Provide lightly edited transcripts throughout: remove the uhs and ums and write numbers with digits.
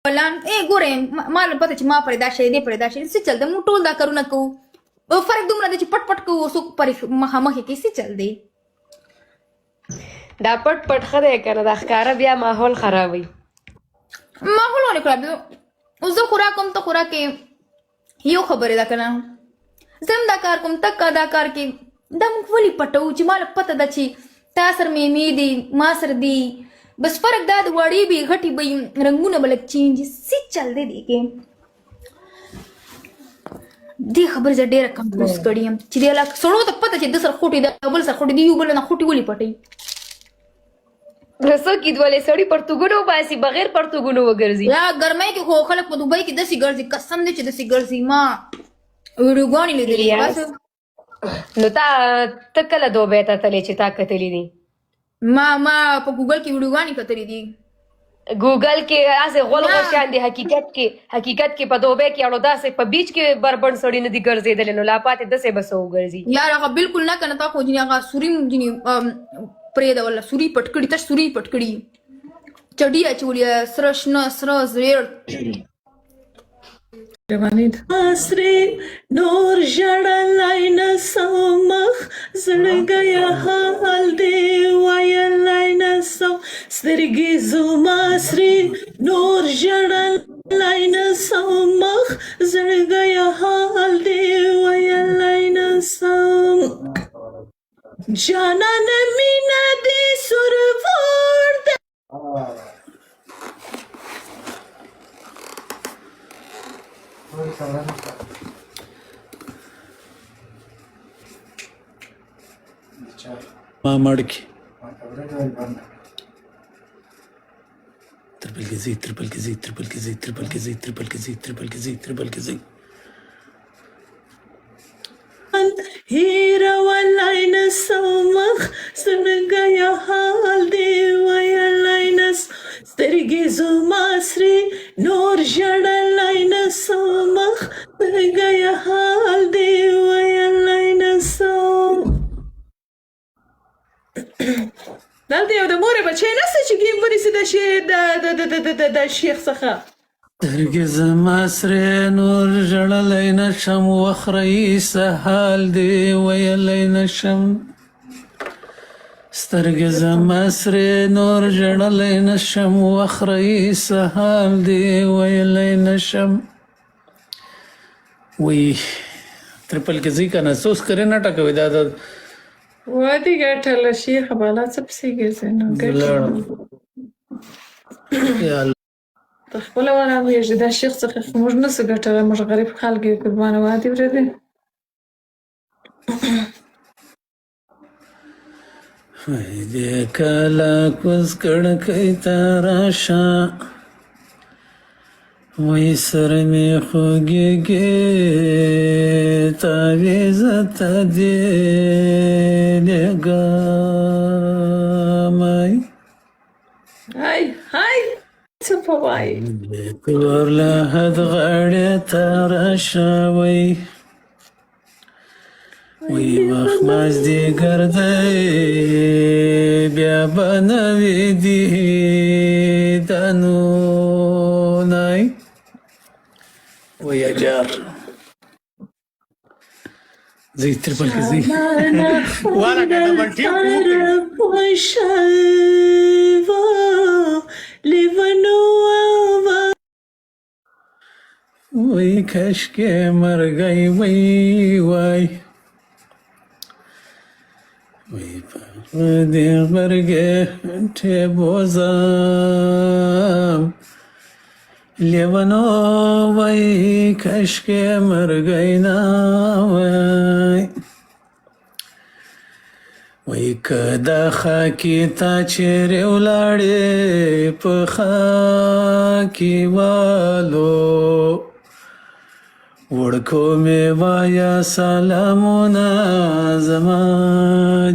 پلان ګورې ما له پته چې ما پرې دا شی دی پرې دا شی څه چل دی موږ ټول دا کارونه کوو فرق دومره دی چې پټ پټ کوو څوک پرې مخامخ کې څه چل دی دا پټ پټ ښه دی که نه دا ښکاره بیا ماحول خرابوي ماحول ولې خراب اوس زه خوراک کوم ته خوراک کې یو خبرې ده که نه زه هم دا کار کوم ته دا کار کې دا موږ ولې پټوو چې ما له پته ده چې تا سره مېمې دي ما سره دي بس فرق دا د وړې به غټې به رنګونه به لږ چینج څه چل دی دی کې دې خبرې زه ډېره کنفیوز کړې یم چې دې لا سړو ته پته چې د سره خوټې ده بل سره خوټې دي یو بل نه خوټې ولې پټوي څوک دوالې سړي پرتوګونه وباسي بغیر پرتوګونو وګرځي یا ګرمۍ کې خو خلک په دوبۍ کې داسې ګرځي قسم دی چې داسې ګرځي ما ویډیوګانې لیدلې بس نو ته کله دوبۍ ته تلې چې تا کتلې دي ما په ګوګل کې ویډیوګانې کتلې دي ګوګل کې هسې غول غوشیان دي حقیقت کې په دوبۍ کې اړو داسې په بیچ کې بربند سړي نه دي ګرځېدلې نو لا پاتې داسې بس وګرځي یار هغه بالکل نه که نه تا خو جنې هغه سوري جنې پرېږده ولا سوري پټ کړي تش سوري پټ کړي چډي اچولې سره شنه سره زړ आसरे नूर जड़लाई न समख जड़ गया हाल दे वायलाई न सम सरगी जुमासरे नूर जड़लाई न समख जड़ गया हाल दे वायलाई न सम जाना न मीना दे सुरवर दे مړکی تربل کې زی تربل کې زی تربل کې زی تربل کې زی تربل کې زی تربل کې زی تربل کې زی هیرا والای نسمخ سنگا یا حال دی ویالای نس سترگی زماسری نور جڑالای نسمخ سنگا یا حال دی ویالای نسم دلته یو د مورې بچی نسته چې ګیم ونیسي د شیخ څخه سترګې زما سرې نور ژړلی نشم وخت رئیسه حال دې ویلی نشم سترګې زما سرې نور ژړلی نشم وخت رئیسه حال دې ویلی نشم وی ترپل کې ځي که نه څوس کرې نه ټکوي دا د وادي ګټله شیخه بالا څه پسې ګرځې نو ګټله یا الله ته خپله ورغېږې دا شیخ څخه خو موږ نسو ګټلی موږ غریب خلک یو قربانه وادي ورېدې دې کله کوز کړکۍ ته راشه وی سر مې خوږېږي تاویزه ته دې لېږمی هاي هاي څه په وایي کور له حد غاړې ته راشه وی وخت مازدیګر دی بیا به نه وي دیدنونی وی اجار زي تربل کې زي وانا کنه بلټي وی کشکې مرګی وی وای وی په دې غبرګې ټې بوزم لیونو وی کشکې مرګی نه وای وی که دا خاکی تا چیرې ولاړې په خاکی والو وړکو مې وایا سلامونه زما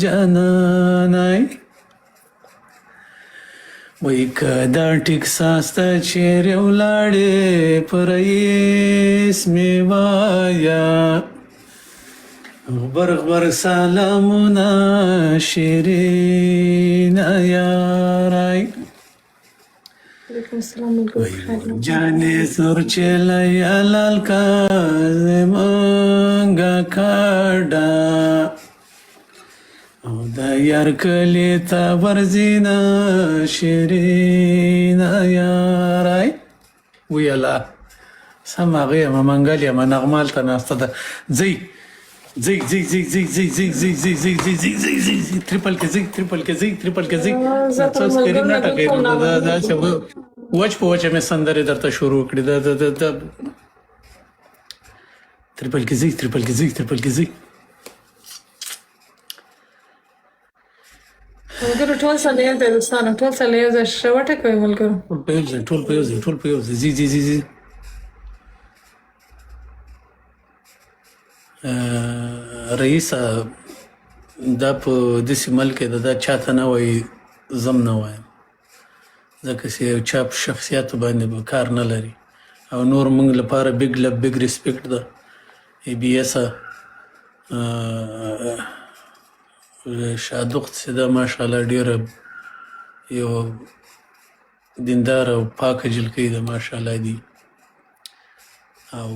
جانانای وی که دا ټیکساس ته چیرې ولاړې په رئیس مې وایا غبر سلامونه شیرین یارای وعلیکم السلام ملګرو خیر جانې سور چلی لال کا زمانګه کاډا او د یار کلی ته ورځینا شیرینا یارای ویلا سم هغه یم منګل یم نغمال ته ناسته ده ځئ ځئ ځئ ځئ ځئ ځئ ځئ ځئ ځئ ځئ ځئ ځئ ځئ ځئ ځئ ټریپل کې ځئ ټریپل کې ځئ ټریپل کې ځئ څه سکرین نه ټکې دا چې وچ په وچه مې سندرې درته شروع کړې دا ټریپل کې ځئ ټریپل کې ځئ ټریپل کې ځئ ملګرو ټول سره یو ځای دوستانو ټول سره یو ځای شروټه کوي ملګرو ټول په یو ځای ټول په یو ځای ټول په یو ځای ځي ځي ځي ځي رئیسه دا په داسې ملک کې دا چاته نه وایي زم نه وایم ځکه چې یو چا په شخصیاتو باندې به کار نه لري او نور موږ لپاره بګ لب بګ ریسپیکټ ده ای بي اس شادوخت چې دا ماشاءالله ډېره یو دیندار او پاکه جلکۍ ده ماشاءالله دي او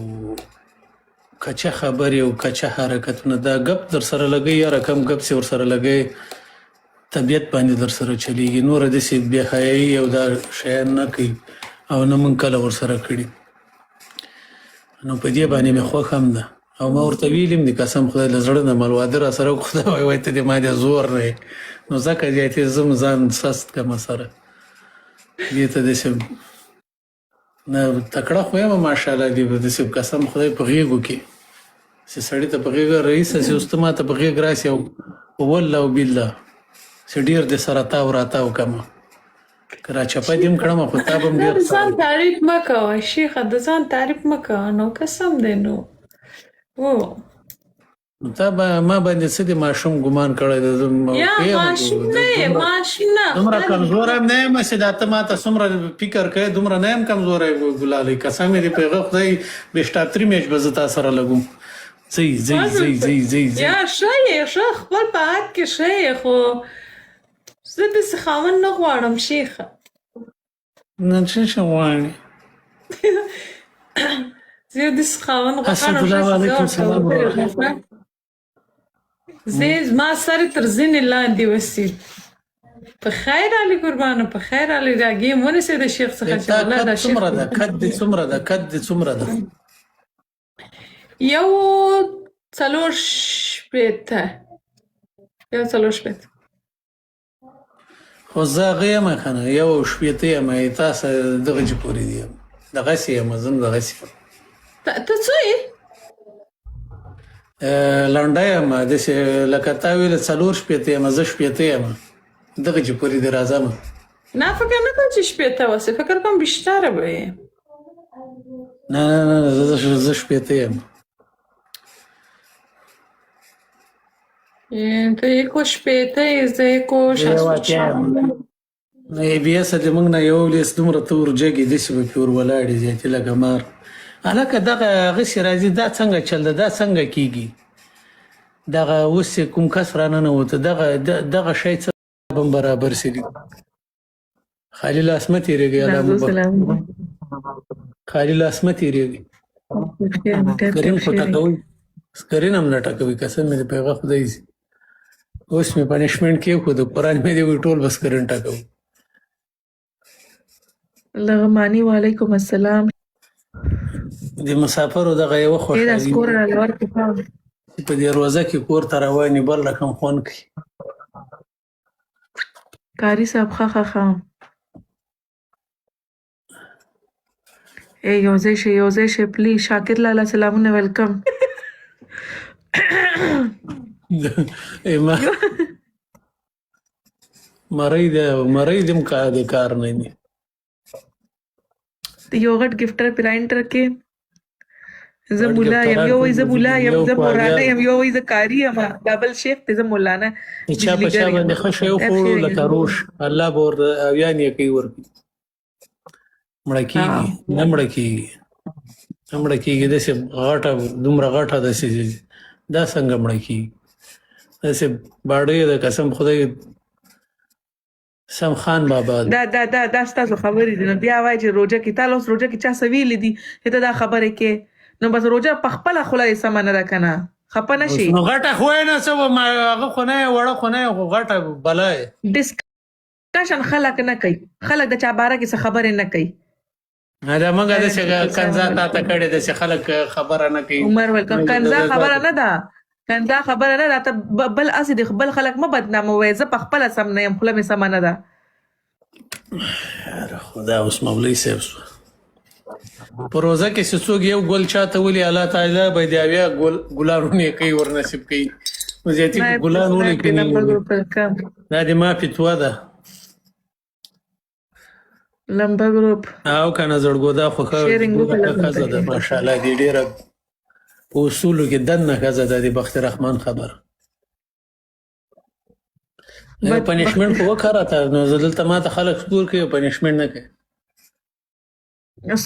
کچه خبرې او کچه حرکتونه دا ګپ در سره لګي یا رقم ګپ سي ور سره لګي طبیعت باندې در سره چلیږي نور د سي بے حیايي او دا شیان نه کوي او نه مونږ کله ور سره کړی نو په دې باندې مې خوښ هم ده او ما ورته ویلم دي قسم خدای له زړه نه ملواده را سره خدای وایي ته دې ما دې زور نه نو ځکه دې ته زم ځان سست کما سره دې ته دې نه تکړه خو یم ماشاءالله دې دې قسم خدای په غیږو کې چې سړی ته په غیږه رئیس چې اوس ما ته په غیږ راسي او والله او بالله چې ډېر دې سره تاو راتاو کما کرا چپا دیم کړم خو تا به ډېر ځان تعریف مه کوه شیخه د ځان تعریف مه کوه نو قسم دی نو تا به ما باندې څه دې ماشوم ګمان کړی دی یا ماشوم نه ماشوم نه دومره کمزوری هم نه یم چې دا ته ما ته څومره فکر کوې دومره نه یم کمزوری ګلالۍ قسم دې په هغه خدای بیشتاپتري میچ به زه تا سره لګوم ځئ ځئ ځئ ځئ ځئ یا ښه یې ښه خپل په حد کې ښه یې خو زه داسې خاوند نه غواړم شیخه نه څه شی غواړې زه یو داسې خاوند السلام علیکم سلام زه زما سر تر زنې لاندې وسي په خیر علي قربانه په خیر علي راګې ونیسئ د شیخ څخه چې الله دا شیخ څومره ده قد دې څومره ده قد دې څومره ده یو 4 شپېته یو 4 شپېته خو زه هغه یم که نه یو شپېته یم تاسو دغه چې پورې دي دغسې یم زه هم دغسې یم ته څه یې لنډه یم داسې لکه تا ویله 4 شپېته یم زه شپېته یم دغه چې پورې دې راځم نه فکر نه کوم چې شپېته وسې فکر کوم بیشتره به یې نه نه نه زه شپېته یم ته یې کو شپېته یې زه یې کو 60 ای بي اس دې موږ نه یو لیس دومره تور جګې داسې به پې ور ولاړې زیاتې لکه مار هلکه دغه هغسې راځي دا څنګه چل ده دا څنګه کېږي دغه اوس چې کوم کس را ننوته دغه شی څه هم برابر سي دي خالي لاس مه تېرېږئ خالي لاس مه تېرېږئ سکرین خو ټکوئ سکرین هم نه ټکوئ قسم مې د په هغه خدای سي اوس مې پنشمنټ کېښود قرآن مې دې وایي ټول به سکرین ټکوو لغمانی وعلیکم السلام د مسافرو دغه یوه خوښوي په دې روزه کې کور ته رواني بل رقم خوند کوي کاری صاحب ښه ای یوځای شي پلیز شاکر لالا سلامونه ویلکم مرۍ دې کار نه دي یو غټ ګفټر پلاینټر کې زه مولا یم یو وای زه مولا یم زه مولانا یم یو وای زه کاری یم ډبل شیخ ته زه مولانا چا په چا باندې ښه شی وخوړو لکه روش الله به اویان یې کوي ورکړي مړه کېږي نه مړه کېږي داسې غټه دومره غټه داسې دا څنګه مړه کېږي داسې باډۍ د قسم خدای سم خان بابا دا ستاسو خبرې دي نو بیا وایي چې روژه کې تا اوس روژه کې چا څه ویلي دي چې ته دا خبرې کې نو بس روژه په خپله خوله یې سمه نه ده که نه خفه نه شي نو غټه خو یې نه څه وه هغه خو نه یې وړه خو نه یې خو غټه بلا یې ډسکشن خلک نه کوي خلک د چا باره کې څه خبرې نه کوي دا موږ داسې کنځا تا ته کړې داسې خلک خبره نه کوي عمر ویل کنځا خبره نه ده کنځا خبره نه ده ته بل اسې د بل خلک مه بدناموئ زه په خپله سم نه یم خوله مې سمه نه ده خدا اوس مولوي صاحب شو په روزه کې چې څوک یو ګل چاته ولي الله تعالی به د بیا ګلانونه کوي ورنصیب کوي نو زیاتي ګلان ولي کوي دا د ما فتوا ده لمبا ګروپ او کنه زړګودا خو ښه ده ماشاءالله دې ډیره په اصولو کې دننه ښځه ده د بخت رحمان خبر پنشمنټ خو وکړه ته نو زه دلته ما ته خلک سکور کوي پنشمنټ نه کوي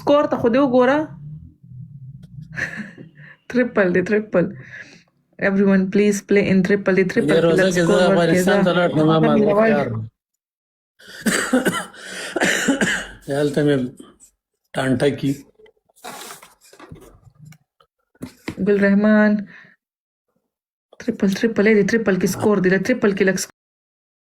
سکور ته خو دې وګوره ټریپل everyone please play in triple د روزه کې زه افغانستان ته لاړ نو ما مازدیګر هلته مې ټانټه کې ګل رحمان ټریپل کې سکور دی ټریپل کې لک